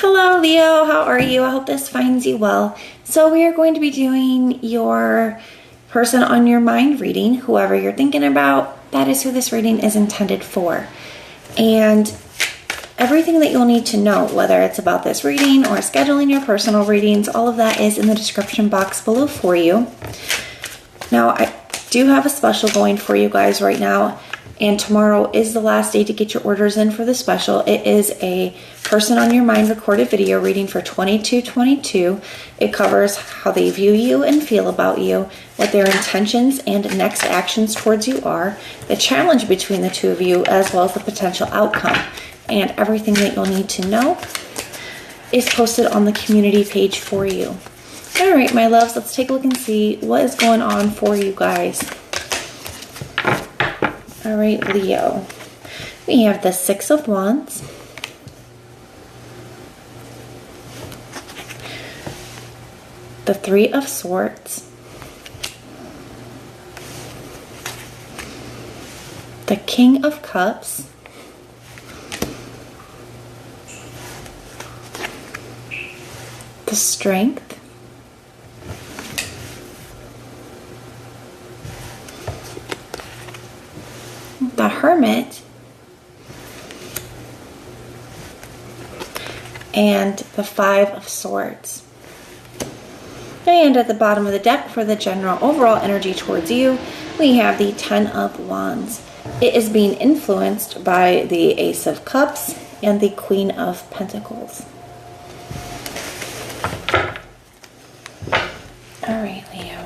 Hello Leo, how are you? I hope this finds you well. So we are going to be doing your person on your mind reading. Whoever you're thinking about, that is who this reading is intended for. And everything that you'll need to know, whether it's about this reading or scheduling your personal readings, all of that is in the description box below for you. Now, I do have a special going for you guys right now, and tomorrow is the last day to get your orders in for the special. It is a person on your mind recorded video reading for 2222. It covers how they view you and feel about you, what their intentions and next actions towards you are, the challenge between the two of you, as well as the potential outcome. And everything that you'll need to know is posted on the community page for you. All right, my loves, let's take a look and see what is going on for you guys. All right, Leo, we have the Six of Wands, the Three of Swords, the King of Cups, the Strength, the Hermit, and the Five of Swords. And at the bottom of the deck for the general overall energy towards you, we have the Ten of Wands. It is being influenced by the Ace of Cups and the Queen of Pentacles. All right, Leo.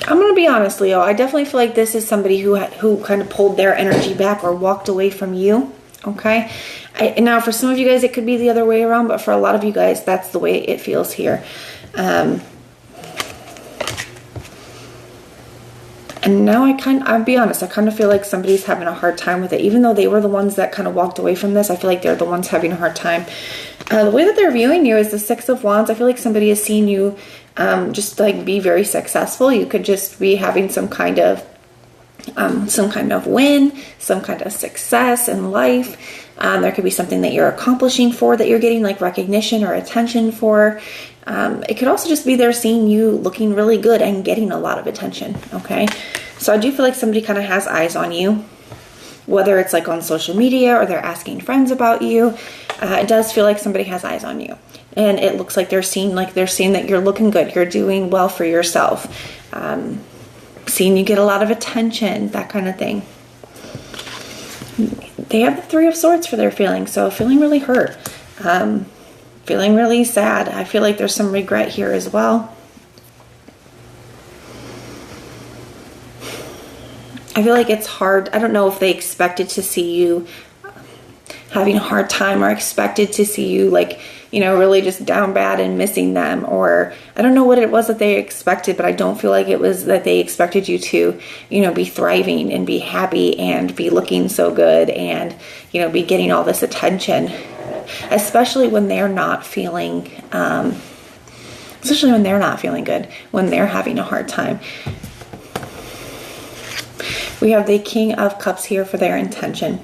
I'm going to be honest, Leo. I definitely feel like this is somebody who kind of pulled their energy back or walked away from you. Okay. Now, for some of you guys, it could be the other way around, but for a lot of you guys, that's the way it feels here. And now I'll be honest, I kind of feel like somebody's having a hard time with it. Even though they were the ones that kind of walked away from this, I feel like they're the ones having a hard time. The way that they're viewing you is the Six of Wands. I feel like somebody is seeing you just like be very successful. You could just be having some kind of win, some kind of success in life. There could be something that you're accomplishing for, that you're getting like recognition or attention for. It could also just be they're seeing you looking really good and getting a lot of attention. Okay. So I do feel like somebody kind of has eyes on you, whether it's like on social media or they're asking friends about you. It does feel like somebody has eyes on you, and it looks like they're seeing that you're looking good. You're doing well for yourself. Seeing you get a lot of attention, that kind of thing. They have the Three of Swords for their feelings, so feeling really hurt, feeling really sad. I feel like there's some regret here as well. I feel like it's hard. I don't know if they expected to see you having a hard time or expected to see you like, really just down bad and missing them, or I don't know what it was that they expected, but I don't feel like it was that they expected you to, be thriving and be happy and be looking so good and, be getting all this attention, especially when they're not feeling, good, when they're having a hard time. We have the King of Cups here for their intention.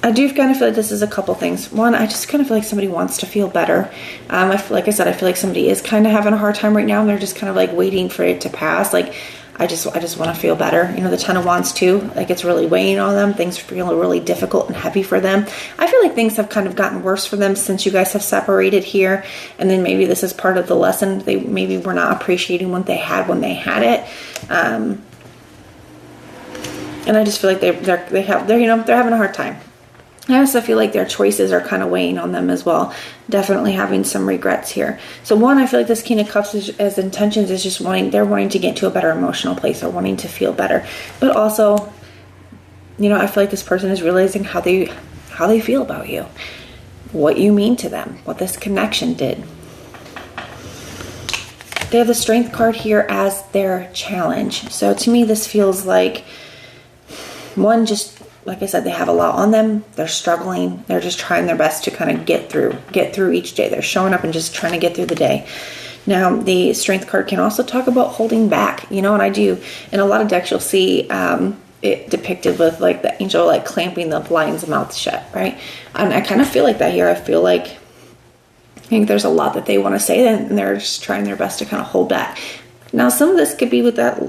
I do kind of feel like this is a couple things. One, I just kind of feel like somebody wants to feel better. Like I said, I feel like somebody is kind of having a hard time right now, and they're just kind of like waiting for it to pass. Like, I just want to feel better. The Ten of Wands too, like it's really weighing on them. Things feel really difficult and heavy for them. I feel like things have kind of gotten worse for them since you guys have separated here. And then maybe this is part of the lesson. They maybe were not appreciating what they had when they had it. And I just feel like they're having a hard time. I also feel like their choices are kind of weighing on them as well. Definitely having some regrets here. So one, I feel like this King of Cups as intentions is just they're wanting to get to a better emotional place or wanting to feel better. But also, I feel like this person is realizing how they feel about you, what you mean to them, what this connection did. They have the Strength card here as their challenge. So to me, this feels like one, just like I said, they have a lot on them. They're struggling. They're just trying their best to kind of get through each day. They're showing up and just trying to get through the day. Now, the Strength card can also talk about holding back, and I do. In a lot of decks, you'll see it depicted with like the angel like clamping the lion's mouth shut, right? And I kind of feel like that here. I think there's a lot that they want to say, and they're just trying their best to kind of hold back. Now, some of this could be with that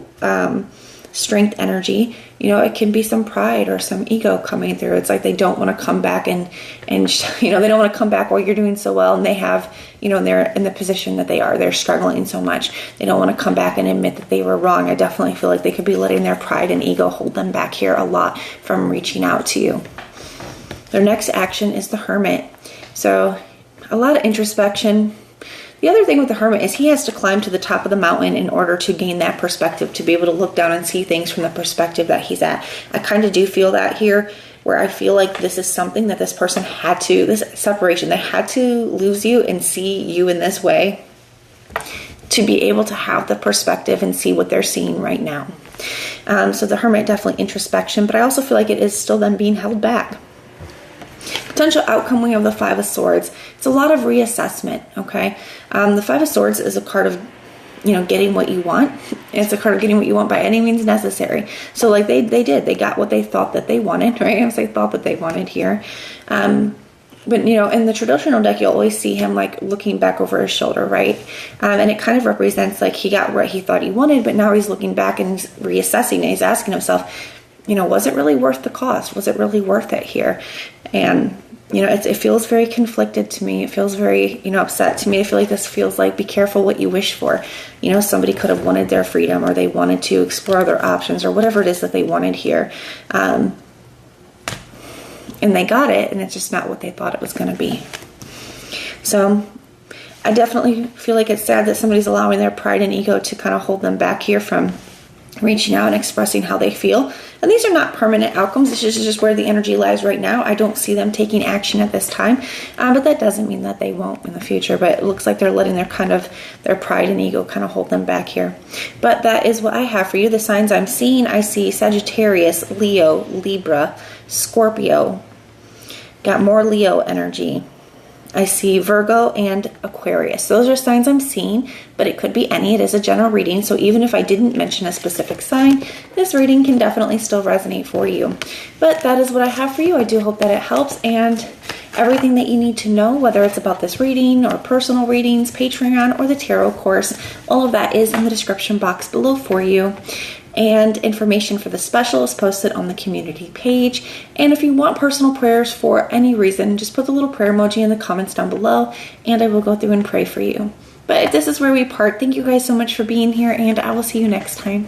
Strength energy. It can be some pride or some ego coming through. It's like they don't want to come back and they don't want to come back while you're doing so well, and they have, they're in the position that they're struggling so much. They don't want to come back and admit that they were wrong. I definitely feel like they could be letting their pride and ego hold them back here a lot from reaching out to you. Their next action is the Hermit. So a lot of introspection. The other thing with the Hermit is he has to climb to the top of the mountain in order to gain that perspective, to be able to look down and see things from the perspective that he's at. I kind of do feel that here, where I feel like this is something that this person had to, this separation, they had to lose you and see you in this way to be able to have the perspective and see what they're seeing right now. So the Hermit, definitely introspection, but I also feel like it is still them being held back. Potential outcome, we have the Five of Swords. It's a lot of reassessment, okay? The Five of Swords is a card of, getting what you want. It's a card of getting what you want by any means necessary. So like they got what they thought that they wanted, right? As they thought that they wanted here. But, in the traditional deck, you'll always see him like looking back over his shoulder, right? And it kind of represents like he got what he thought he wanted, but now he's looking back and he's reassessing and he's asking himself, was it really worth the cost? Was it really worth it here? And, it feels very conflicted to me. It feels very, upset to me. I feel like this feels like, be careful what you wish for. Somebody could have wanted their freedom, or they wanted to explore other options, or whatever it is that they wanted here. And they got it, and it's just not what they thought it was going to be. So I definitely feel like it's sad that somebody's allowing their pride and ego to kind of hold them back here from reaching out and expressing how they feel. And these are not permanent outcomes. This is just where the energy lies right now. I don't see them taking action at this time, but that doesn't mean that they won't in the future. But it looks like they're letting their pride and ego kind of hold them back here. But that is what I have for you. The signs I'm seeing, I see Sagittarius, Leo, Libra, Scorpio. Got more Leo energy. I see Virgo and Aquarius. Those are signs I'm seeing, but it could be any. It is a general reading, so even if I didn't mention a specific sign, this reading can definitely still resonate for you. But that is what I have for you. I do hope that it helps, and everything that you need to know, whether it's about this reading or personal readings, Patreon, or the tarot course, all of that is in the description box below for you. And information for the special is posted on the community page. And if you want personal prayers for any reason, just put the little prayer emoji in the comments down below, and I will go through and pray for you. But this is where we part. Thank you guys so much for being here, and I will see you next time.